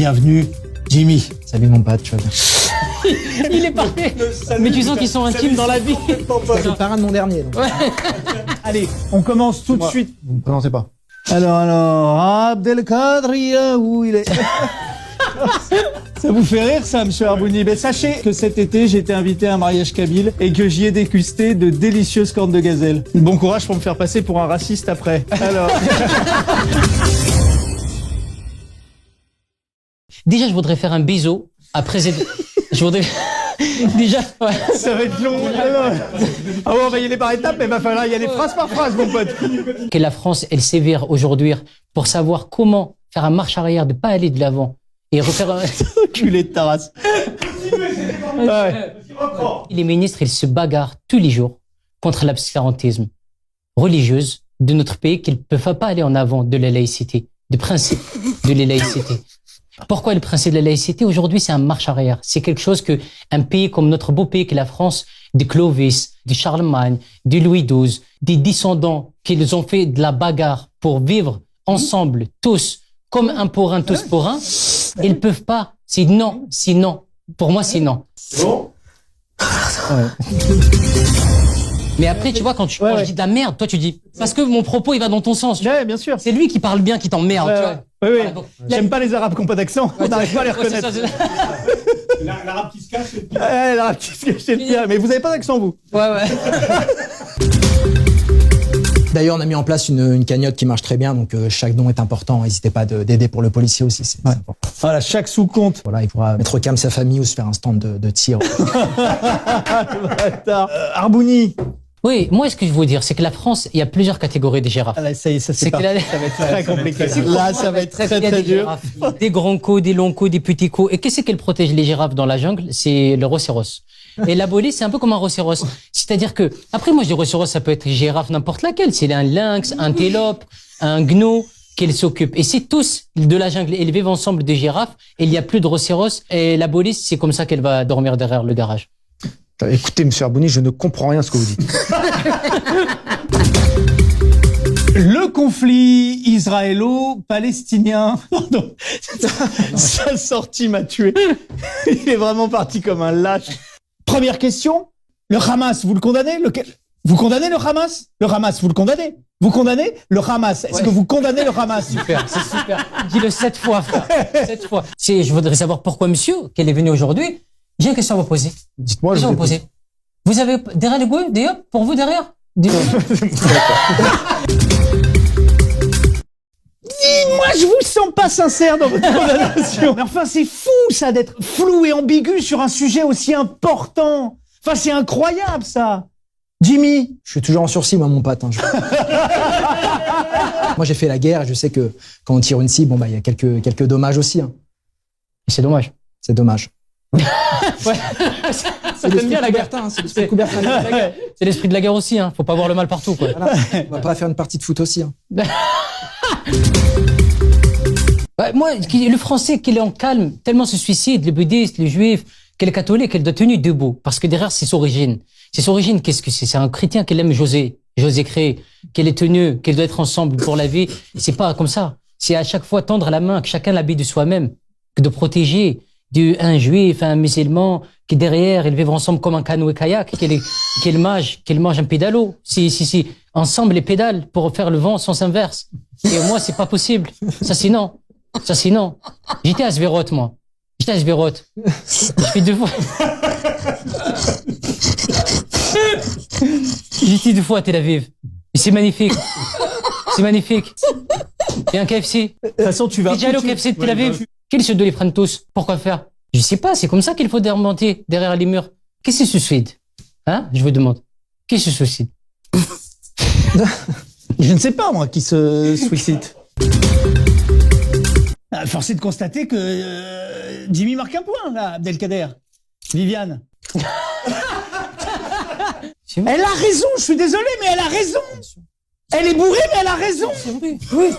Bienvenue, Jimmy. Salut mon pote, tu vas bien. Il est parfait. Mais tu sens qu'ils sont intimes dans la vie. C'est le parrain de mon dernier. Donc. Ouais. Allez, on commence tout de suite. Vous me présentez pas. Alors, Abdelkader, où il est? Ça vous fait rire ça, monsieur Arbouni? Mais sachez que cet été, j'ai été invité à un mariage kabyle et que j'y ai dégusté de délicieuses cornes de gazelle. Bon courage pour me faire passer pour un raciste après. Alors... Déjà, je voudrais faire un bisou. Après, je voudrais... Déjà, ouais. Ça va être long. Ah ouais, on va y aller par étapes, mais il va falloir y aller phrase par phrase, mon pote. Que la France, elle sévère aujourd'hui pour savoir comment faire un marche arrière, de pas aller de l'avant et refaire un... Culé de ta race. Ouais. Les ministres, ils se bagarrent tous les jours contre l'obscurantisme religieuse de notre pays, qu'ils ne peuvent pas aller en avant de la laïcité, du principe de la laïcité. Pourquoi le principe de la laïcité? Aujourd'hui, c'est un marche arrière. C'est quelque chose que un pays comme notre beau pays, que la France, de Clovis, de Charlemagne, de Louis XII, des descendants qu'ils ont fait de la bagarre pour vivre ensemble, tous, comme un pour un, tous pour un, ils peuvent pas. C'est non, c'est non. Pour moi, c'est non. Bon. Ouais. Mais après, tu vois, quand je dis de la merde, toi, tu dis, parce que mon propos, il va dans ton sens. Ouais, bien sûr. C'est lui qui parle bien, qui t'emmerde, tu vois. Oui, oui. Voilà, donc, J'aime pas les Arabes qui n'ont pas d'accent. On n'arrive pas à les reconnaître. L'arabe qui se cache, c'est le pire. Ouais, l'arabe qui se cache, c'est le pire. Mais vous n'avez pas d'accent, vous? Ouais. D'ailleurs, on a mis en place une cagnotte qui marche très bien, donc chaque don est important. N'hésitez pas d'aider pour le policier aussi, c'est important. Voilà, chaque sou compte. Voilà, il pourra mettre au calme sa famille ou se faire un stand de tir. Arbouni. Oui, moi, ce que je veux dire, c'est que la France, il y a plusieurs catégories de girafes. Ah là, ça y est, ça c'est C'est pas. que la- Ça va être très compliqué. C'est Là, ça va être très Il y a très des dur. girafes, des grands cots, des longs cots, des petits cots. Et qu'est-ce qu'elle protège les girafes dans la jungle? C'est le rhinocéros. Et la police, c'est un peu comme un rhinocéros. C'est-à-dire que, après, moi, je dis rhinocéros, ça peut être girafe, n'importe laquelle. C'est un lynx, un antélope, un gnou qu'elle s'occupe. Et c'est tous de la jungle. Ils vivent ensemble de girafes. Et il n'y a plus de rhinocéros. Et la police, c'est comme ça qu'elle va dormir derrière le garage. Écoutez, monsieur Arbouni, je ne comprends rien à ce que vous dites. Le conflit israélo-palestinien. Pardon. Sa sortie m'a tué. Il est vraiment parti comme un lâche. Première question. Le Hamas, vous le condamnez? Vous condamnez le Hamas? Le Hamas, vous le condamnez? Vous condamnez le Hamas? Est-ce que vous condamnez le Hamas? Super, c'est super. Dis-le 7 fois, frère. 7 fois. Je voudrais savoir pourquoi, monsieur, qu'elle est venue aujourd'hui. J'ai une question à vous poser. Dites-moi, je Question à vous vous écoute. poser. Vous avez derrière le goût, des hop, pour vous derrière? Moi, je vous sens pas sincère dans votre condamnation. Mais enfin, c'est fou, ça, d'être flou et ambigu sur un sujet aussi important. Enfin, c'est incroyable, ça. Jimmy. Je suis toujours en sursis, moi, mon pote. Hein. Moi, j'ai fait la guerre et je sais que quand on tire une cible, bon, il y a quelques dommages aussi. Hein. C'est dommage. C'est dommage. Ouais. Ça t'aime bien la guerre. C'est l'esprit Coubertin. C'est l'esprit de la guerre aussi, hein. Faut pas voir le mal partout, quoi. Voilà. On va pas faire une partie de foot aussi. Hein. Ouais, moi, le français, qu'il est en calme, tellement se suicide, les bouddhistes, les juifs, qu'elle est catholique, elle doit tenir debout. Parce que derrière, c'est son origine. C'est son origine, qu'est-ce que c'est? C'est un chrétien qu'elle aime José créé, qu'elle est tenue, qu'elle doit être ensemble pour la vie. C'est pas comme ça. C'est à chaque fois tendre la main, que chacun l'habille de soi-même, que de protéger un juif, un musulman, qui derrière, ils vivent ensemble comme un canoë-kayak, qu'elle mange un pédalo. Si, ensemble les pédales pour faire le vent en sens inverse. Et moi, c'est pas possible. Ça, c'est non. Ça, c'est non. J'étais à Sverot, moi. J'étais à Sverot. Je fais 2 fois. J'étais 2 fois à Tel Aviv. Et c'est magnifique. C'est magnifique. Il y a un KFC. De toute façon, tu vas. Déjà allé au KFC de Tel Aviv. Quels pseudo les prennent tous? Pourquoi faire? Je sais pas, c'est comme ça qu'il faut remonter derrière les murs. Qui se suicide? Hein? Je vous demande. Qui se suicide? Je ne sais pas, moi, qui se suicide. Force est de constater que Jimmy marque un point, là, Abdelkader. Viviane. Elle a raison, je suis désolé, mais elle a raison. Elle est bourrée, mais elle a raison. C'est vrai. Oui,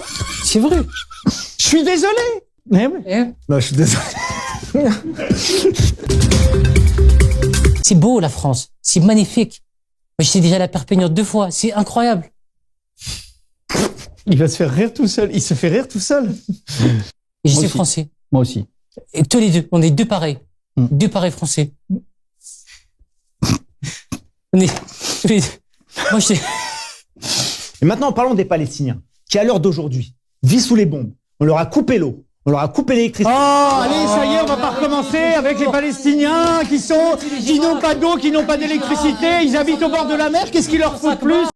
c'est vrai. Je suis désolé. Mais oui. Non, je suis désolé. C'est beau, la France. C'est magnifique. Je suis déjà allé à Perpignan 2 fois. C'est incroyable. Il va se faire rire tout seul. Il se fait rire tout seul. Et je Moi suis aussi. français. Moi aussi. Et tous les deux, on est deux pareils. Deux pareils français. On est tous les deux. Moi, je sais. Et maintenant, parlons des Palestiniens, qui à l'heure d'aujourd'hui vivent sous les bombes. On leur a coupé l'eau, on leur a coupé l'électricité. Oh, allez, ça y est, on va pas recommencer avec les Palestiniens qui n'ont pas d'eau, qui n'ont pas d'électricité, ils habitent au bord de la mer, qu'est-ce qu'il leur faut de plus ?